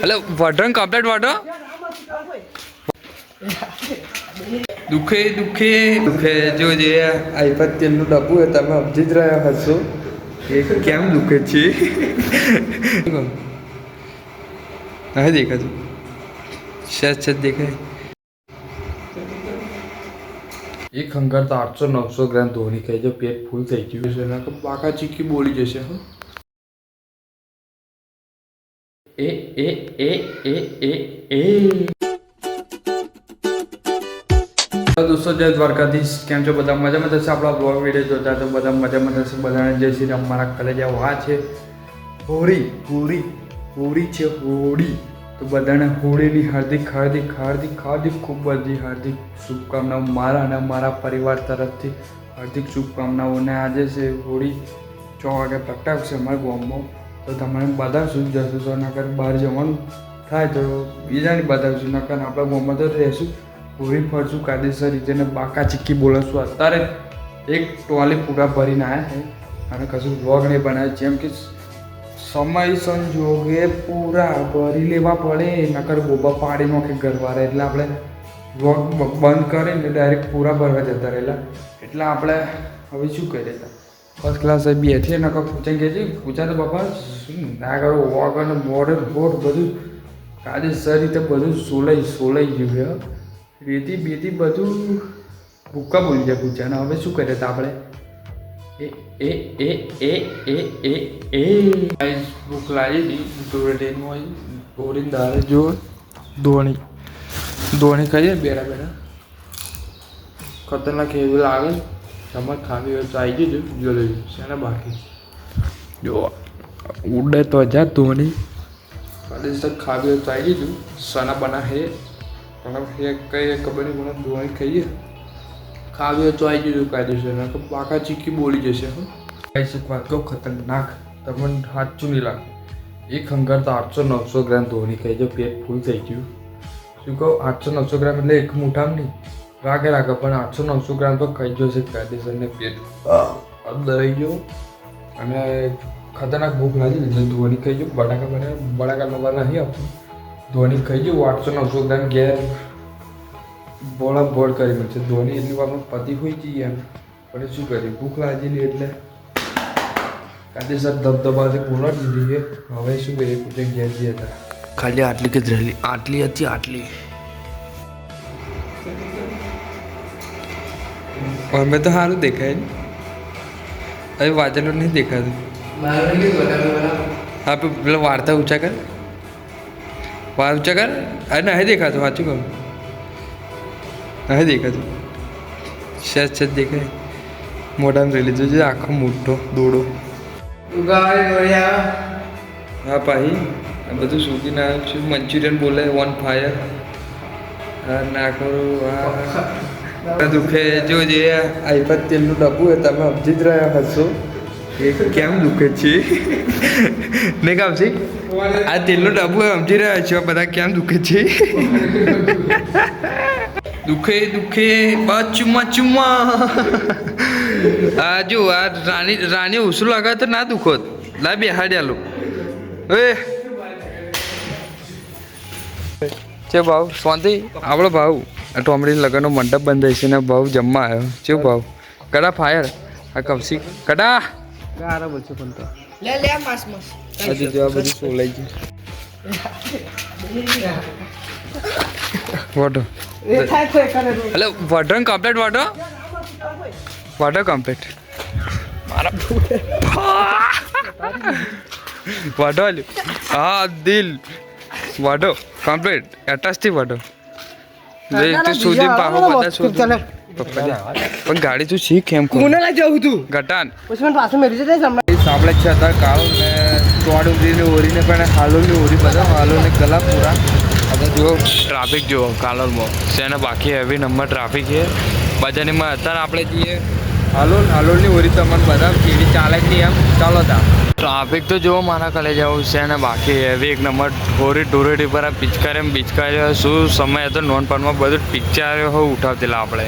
hello वॉटरन complete water दुखे दुखे दुखे जो जे આઈપત તેલનું ડબ્બું હોય તમે સમજી જ રહ્યા હશો કે કેમ દુખે છે હા દેખાતું સચ દેખાય એક હંગાર તો 800-900 ગ્રામ ધોની ખાઈ જો પેટ ફૂલ થઈ ગયું છે એના બાકા ચીકી બોલી જશે હા એ એ એ એ એ એ दोस्तों जय द्वारकाधीश केम छो बधा मजामां थशे आपणा ब्लॉग विडियो जोता तो बधा मजामां थशे बधाने जय श्री राम मारा कलेजा वा छे होળી होળી होળી छे होળી तो बधाने होळीनी हार्दिक हार्दिक हार्दिक हार्दिक खूब बधी हार्दिक शुभकामनाओं मारा अने मारा परिवार तरफथी हार्दिक शुभकामनाओं ने आज छे होળી 6 वागे प्रगटावशे अमारा गाममां तो तमने बतावशुं जशुं तो नकर बहार जवानुं थाय तो बीजाने बतावशुं नकर आपणा गाममां तो रहेशुं होળી फरशुं कायदेसर रीते ने बाका चिक्की बोलशुं अत्यारे एक टोली पूरा भरीने आया है अने कशुं व्लॉग नहीं बनाव्यो जेम के समय संजोगे पूरा भरी लेवा पड़े नकर बोबा पाड़ी नाखे घरवाळा एटले आपणे व्लॉग बंद करीने डायरेक्ट पूरा भरवा जता रहेला एटले आपणे हवे शुं करीए फर्स्ट क्लास बेठीए नकर पूछे के पूछा तो बापा शुं ना करो व्लॉग अने मॉडर्न बोर्ड बधुं कायदेसर रीते बधुं सोलाई गयुं है रेती बेती बधुं भूक्का बोली जाए पूछा ने हवे शुं करीए आपणे ए ए ए ए ए ए ए गाइस भूख लागी थी तो ट्रेन में गोरीन दाल जो धोनी धोनी खाइए बेड़ा बेड़ा खतरनाक एवं लागे તમારે ખાવી હોય તો આવી જજો જો લેજો શેના બાકી જો ઉડે તો જા ધોની કાલે સર ખાવી હોય તો આવી જજો સના બના હે પણ એ કઈ ખબર નહીં મને ધોની ખાઈએ ખાવી હોય તો આવી જજો કાયદેસર ના તો બાકા ચીકી બોલી જશે હું કઈ વાત કહું ખતરનાક તમને સાચું નહીં લાગે એક હંગાર તો 800-900 ગ્રામ ધોની ખાઈ જો પેટ ફૂલ થઈ ગયું શું કહું 800-900 ગ્રામ એટલે એક મુઠામ નહીં रागे रागे पण 800-900 ग्राम तो खाई जो कायदेसर ने पेट अंदर आई गयो अने खतरनाक भूख लागी तो धोनी खाई जो बटाका नंबर नहीं आप धोनी खाई जो 800-900 ग्राम घेर बोला बोर्ड करी मुझे धोनी एटली वार में पति हुई चाहिए एम पण शुं करी भूख लागेली एटले कायदेसर धबधबा से पूरा दीधी है हवे शुं करीए पूछे घेर जी था खाली आटली के रहेली आटली हती आटली और मैं तो हारू देखा है अरे वाचलो नहीं देखा था हाँ पे मतलब वार्ता ऊँचा कर वार ऊँचा कर अरे नहीं देखा तो वाचू करो नहीं देखा तो सच सच देखा है मोटा में रिलीज हो आखो मोटो दौड़ो हाँ पाही બધું શૂકી ના મંચુરિયન બોલે ઓન ફાયર ના કરો दुखे जो जे आईपत तेलનું ડબ્બું હોય તમે સમજી જ રહ્યા હશો કે કેમ દુખે છે ને કામ છે આ તેલનું ડબ્બું સમજી રહ્યા છો બધા કેમ દુખે છે દુખે દુખે બા ચુમ્મા ચુમ્મા આ જો આ રાણી ઉસું લગા તો ના દુખોત લા બેહાડ્યાલો એ છે ભાવ શાંતિ આપણો ભાવ टोमड़ी लगन मंडप बंद है भाव जम्मा आयो चो भाव कड़ा फायर आ कौशिक कड़ा गारा बोलछे पण तो ले ले मास मास अजी जवाब बड़ी सोलाई जी water hello water complete water complete मारा वाटर हां दिल वाटर कंप्लीट अटैच थी वाटर तो સુધી પાહો બધા સુધી પપ્પા પણ ગાડી તું શીખ એમ કોને લઈ જાઉં તું ગટાન પછી મને પાછો મેરી જશે હમણાં સાંભળે છે હતા કાળો ને ચોડુંડીને ઓરીને પણ હાલોની ઓરી બધા હાલોને ગલા પૂરા હવે જો ટ્રાફિક જો કાલોલમાં શેને બાકી હેવી નંબર ટ્રાફિક છે બજારીમાં અત્યારે આપણે જઈએ હાલોલની ઓરી તમને બધા કેવી ચાલે જ નહીં એમ ચાલો તા ट्राफिक तो जो मारा कले जाओ से बाकी हेवी एक नंबर होरी टूरेटी पर पिचकारी शू समय तो नॉन पर बधु पिक्चर हो उठावती अपने